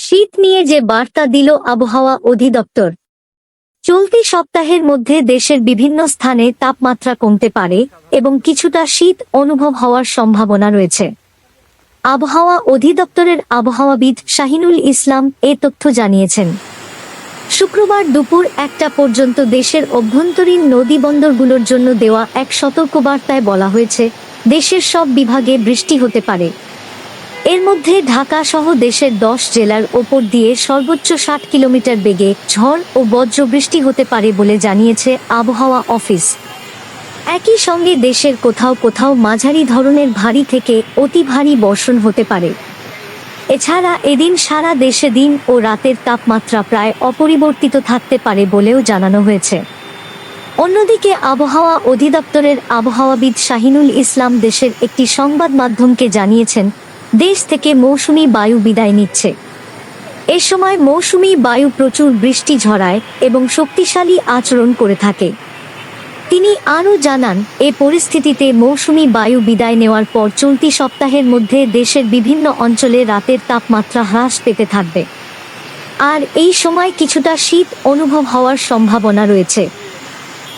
শীত নিয়ে যে বার্তা দিল আবহাওয়া অধিদপ্তর। চলতি সপ্তাহের মধ্যে দেশের বিভিন্ন স্থানে তাপমাত্রা কমতে পারে এবং কিছুটা শীত অনুভব হওয়ার সম্ভাবনা রয়েছে। আবহাওয়া অধিদপ্তরের আবহাওয়াবিদ শাহিনুল ইসলাম এ তথ্য জানিয়েছেন। শুক্রবার দুপুর 1টা পর্যন্ত দেশের অভ্যন্তরীণ নদী বন্দরগুলোর জন্য দেওয়া এক সতর্কবার্তায় বলা হয়েছে, দেশের সব বিভাগে বৃষ্টি হতে পারে। এর মধ্যে ঢাকা সহ দেশের 10 জেলার ওপর দিয়ে সর্বোচ্চ 60 কিলোমিটার বেগে ঝড় ও বজ্রবৃষ্টি হতে পারে বলে জানিয়েছে আবহাওয়া অফিস। একই সঙ্গে দেশের কোথাও কোথাও মাঝারি ধরনের ভারী থেকে অতি ভারী বর্ষণ হতে পারে। এছাড়া এদিন সারা দেশে দিন ও রাতের তাপমাত্রা প্রায় অপরিবর্তিত থাকতে পারে বলেও জানানো হয়েছে। অন্যদিকে আবহাওয়া অধিদপ্তরের আবহাওয়াবিদ শাহিনুল ইসলাম দেশের একটি সংবাদ মাধ্যমকে জানিয়েছেন, দেশ থেকে মৌসুমী বায়ু বিদায় নিচ্ছে। এ সময় মৌসুমী বায়ু প্রচুর বৃষ্টি ঝরায় এবং শক্তিশালী আচরণ করে থাকে। তিনি আরও জানান, এ পরিস্থিতিতে মৌসুমী বায়ু বিদায় নেওয়ার পর চলতি সপ্তাহের মধ্যে দেশের বিভিন্ন অঞ্চলে রাতের তাপমাত্রা হ্রাস পেতে থাকবে, আর এই সময় কিছুটা শীত অনুভব হওয়ার সম্ভাবনা রয়েছে।